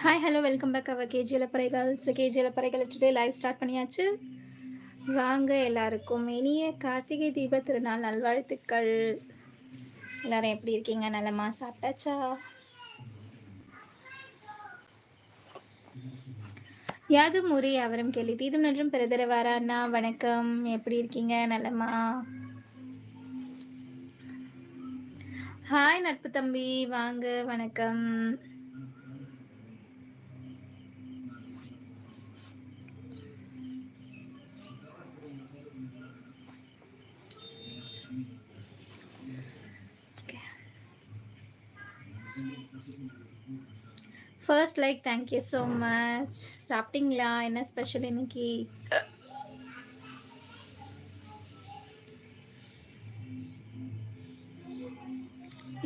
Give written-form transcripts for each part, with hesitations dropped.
Hi, hello, welcome back அவர் KGL பறைகள்ஸ். KGL பறைகள் today live start பண்ணியாச்சு. வாங்க எல்லாருக்கும் இனிய கார்த்திகை தீப திருநாள் நல்வாழ்த்துக்கள். எல்லாரும் எப்படி இருக்கீங்க? நலமா? சாப்பிட்டாச்சா? யாதும் ஊரே யாவரும் கேள்வி தீதும் நன்றும் பெருதரவார அண்ணா வணக்கம். எப்படி இருக்கீங்க? நலமா? ஹாய் நட்பு தம்பி, வாங்க, வணக்கம். First like thank you so much. சாப்பிட்டீங்களா? என்ன ஸ்பெஷல் இன்னைக்கு?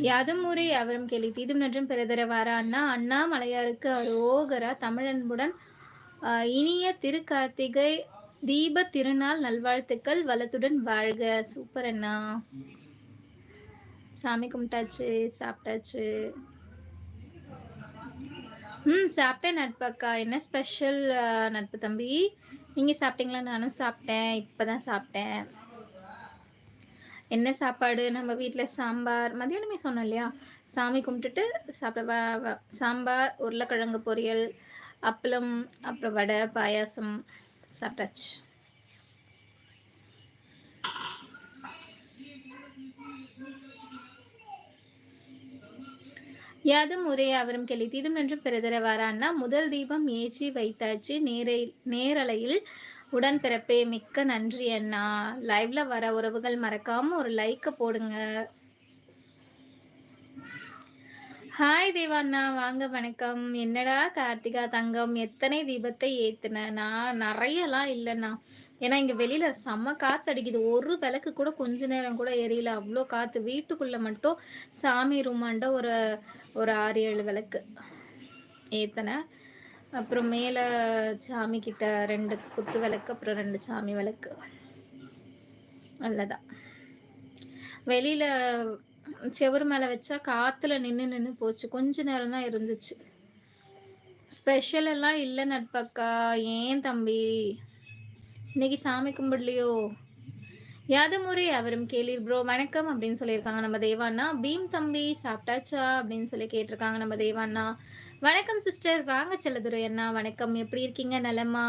யாதும் ஊரே யாவரும் கேள்வி தீதும் நன்றும் பெருதரவார அண்ணா அண்ணாமலையாருக்கு அரோகரா. தமிழன்புடன் இனிய திருக்கார்த்திகை தீப திருநாள் நல்வாழ்த்துக்கள். வளத்துடன் வாழ்க. சூப்பர் அண்ணா. சாமி கும்பிட்டாச்சு, சாப்பிட்டாச்சு. சாப்பிட்டேன் நட்பக்கா. என்ன ஸ்பெஷல் நட்பு தம்பி? நீங்க சாப்பிட்டீங்களா? நானும் சாப்பிட்டேன், இப்பதான் சாப்பிட்டேன். என்ன சாப்பாடு? நம்ம வீட்டில் சாம்பார். மதியானமே சொன்னோம் இல்லையா, சாமி கும்பிட்டுட்டு சாப்பிட சாம்பார், உருளைக்கிழங்கு பொரியல், அப்பளம், அப்புறம் வடை, பாயாசம் சாப்பிட்டாச்சு. யாதும் ஊரே யாவரும் கேள்வி தீதும் நன்றும் பெருதரவார அண்ணா முதல் தீபம் ஏற்றி வைத்தாச்சு நேரலையில். உடன்பிறப்பே மிக்க நன்றி அண்ணா. லைவ்ல வர உறவுகள் மறக்காம ஒரு லைக்க போடுங்க. ஹாய் தேவாண்ணா, வாங்க, வணக்கம். என்னடா கார்த்திகா தங்கம், எத்தனை தீபத்தை ஏத்துன? நான் நிறையலாம் இல்லைண்ணா, ஏன்னா இங்க வெளியில செம்ம காத்து அடிக்குது. ஒரு விளக்கு கூட கொஞ்ச நேரம் கூட எரியல, அவ்வளோ காத்து. வீட்டுக்குள்ள மட்டும் சாமி ரூமாண்ட ஒரு ஒரு 6-7 விளக்கு ஏத்தன. அப்புறம் மேல சாமி கிட்ட 2 குத்து விளக்கு, அப்புறம் 2 சாமி விளக்கு, அவ்வளோதான். வெளியில செவுரு மேல வச்சா காத்துல நின்னு போச்சு. கொஞ்ச நேரம் தான் இருந்துச்சு. ஸ்பெஷல் எல்லாம் இல்ல நட்பக்கா. ஏன் தம்பி இன்னைக்கு சாமி கும்பிடலையோ? யாதுமுறை அவரும் கேளீர் ப்ரோ வணக்கம் அப்படின்னு சொல்லியிருக்காங்க நம்ம தேவாண்ணா. பீம் தம்பி சாப்பிட்டாச்சா அப்படின்னு சொல்லி கேட்டிருக்காங்க நம்ம தேவாண்ணா. வணக்கம் சிஸ்டர், வாங்க செல்லதுரை அண்ணா, வணக்கம். எப்படி இருக்கீங்க? நலமா?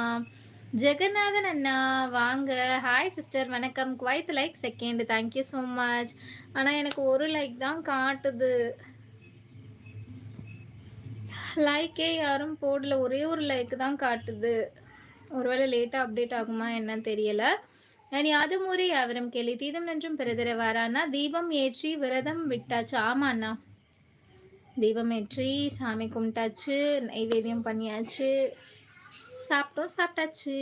ஜெகநாதன் அண்ணா வாங்க. ஹாய் சிஸ்டர், வணக்கம். Kuwait like second, thank you so much. ஆனால் எனக்கு ஒரு லைக் தான் காட்டுது, லைக்கே யாரும் போடல. ஒரே ஒரு லைக் தான் காட்டுது. ஒருவேளை லேட்டாக அப்டேட் ஆகுமா என்னன்னு தெரியல. நான் யாதும் ஊரே யாவரும் கேள்வி தீதும் நன்றும் பெருதரவாராண்ணா. தீபம் ஏற்றி விரதம் விட்டாச்சு. ஆமா அண்ணா, தீபம் ஏற்றி சாமி கும்பிட்டாச்சு, நைவேத்தியம் பண்ணியாச்சு, சாப்பிட்டோம், சாப்பிட்டாச்சு.